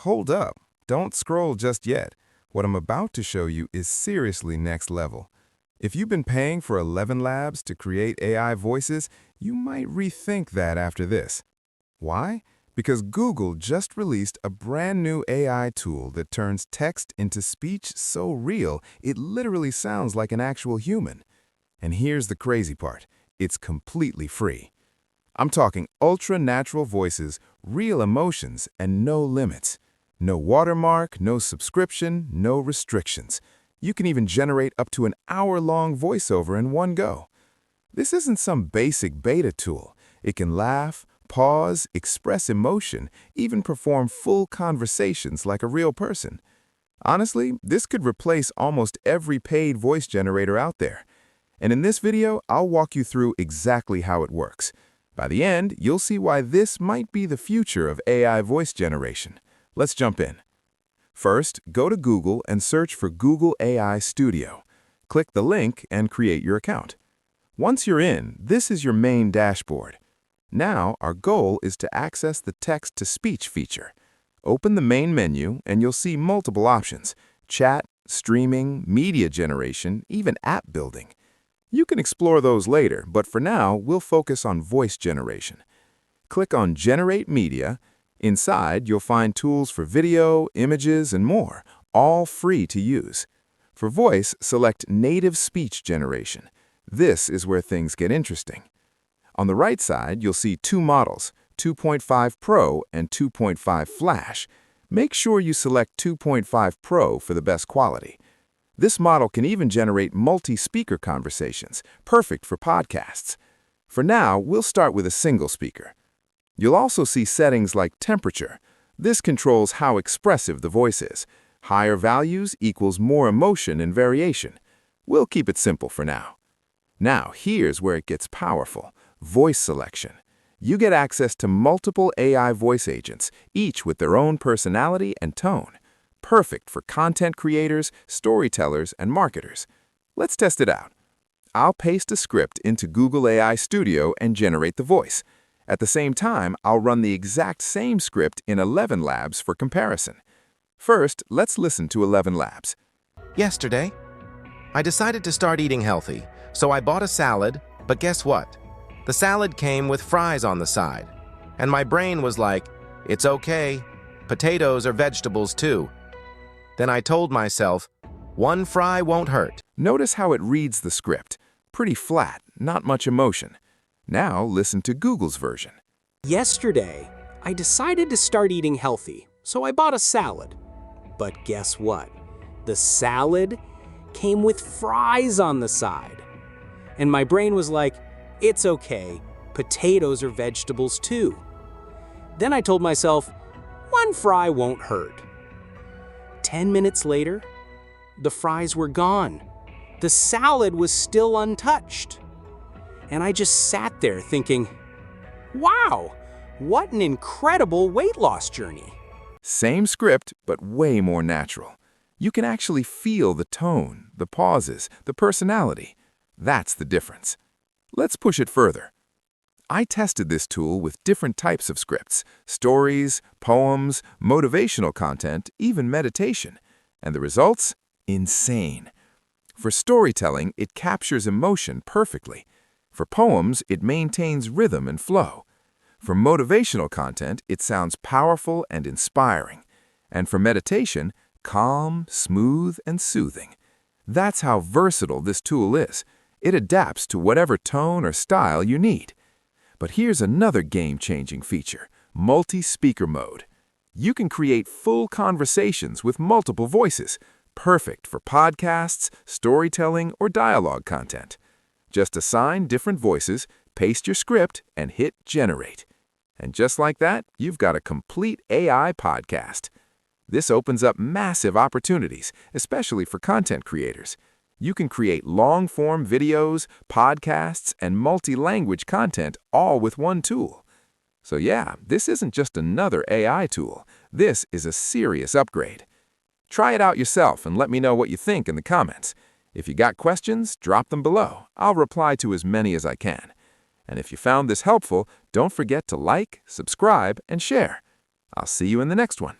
Hold up, don't scroll just yet. What I'm about to show you is seriously next level. If you've been paying for ElevenLabs to create AI voices, you might rethink that after this. Why? Because Google just released a brand new AI tool that turns text into speech so real, it literally sounds like an actual human. And here's the crazy part. It's completely free. I'm talking ultra-natural voices, real emotions, and no limits. No watermark, no subscription, no restrictions. You can even generate up to an hour-long voiceover in one go. This isn't some basic beta tool. It can laugh, pause, express emotion, even perform full conversations like a real person. Honestly, this could replace almost every paid voice generator out there. And in this video, I'll walk you through exactly how it works. By the end, you'll see why this might be the future of AI voice generation. Let's jump in. First, go to Google and search for Google AI Studio. Click the link and create your account. Once you're in, this is your main dashboard. Now, our goal is to access the text-to-speech feature. Open the main menu and you'll see multiple options: chat, streaming, media generation, even app building. You can explore those later, but for now, we'll focus on voice generation. Click on Generate Media. Inside, you'll find tools for video, images, and more, all free to use. For voice, select Native Speech Generation. This is where things get interesting. On the right side, you'll see two models, 2.5 Pro and 2.5 Flash. Make sure you select 2.5 Pro for the best quality. This model can even generate multi-speaker conversations, perfect for podcasts. For now, we'll start with a single speaker. You'll also see settings like temperature. This controls how expressive the voice is. Higher values equals more emotion and variation. We'll keep it simple for now. Now, here's where it gets powerful: voice selection. You get access to multiple AI voice agents, each with their own personality and tone. Perfect for content creators, storytellers, and marketers. Let's test it out. I'll paste a script into Google AI Studio and generate the voice. At the same time, I'll run the exact same script in ElevenLabs for comparison. First, let's listen to ElevenLabs. Yesterday, I decided to start eating healthy, so I bought a salad, but guess what? The salad came with fries on the side. And my brain was like, it's okay, potatoes are vegetables too. Then I told myself, one fry won't hurt. Notice how it reads the script. Pretty flat, not much emotion. Now listen to Google's version. Yesterday, I decided to start eating healthy, so I bought a salad. But guess what? The salad came with fries on the side. And my brain was like, it's okay, potatoes are vegetables too. Then I told myself, one fry won't hurt. 10 minutes later, the fries were gone. The salad was still untouched. And I just sat there thinking, wow, what an incredible weight loss journey. Same script, but way more natural. You can actually feel the tone, the pauses, the personality. That's the difference. Let's push it further. I tested this tool with different types of scripts: stories, poems, motivational content, even meditation. And the results? Insane. For storytelling, it captures emotion perfectly. For poems, it maintains rhythm and flow. For motivational content, it sounds powerful and inspiring. And for meditation, calm, smooth, and soothing. That's how versatile this tool is. It adapts to whatever tone or style you need. But here's another game-changing feature: multi-speaker mode. You can create full conversations with multiple voices, perfect for podcasts, storytelling, or dialogue content. Just assign different voices, paste your script, and hit generate. And just like that, you've got a complete AI podcast. This opens up massive opportunities, especially for content creators. You can create long-form videos, podcasts, and multi-language content all with one tool. So yeah, this isn't just another AI tool. This is a serious upgrade. Try it out yourself and let me know what you think in the comments. If you got questions, drop them below. I'll reply to as many as I can. And if you found this helpful, don't forget to like, subscribe, and share. I'll see you in the next one.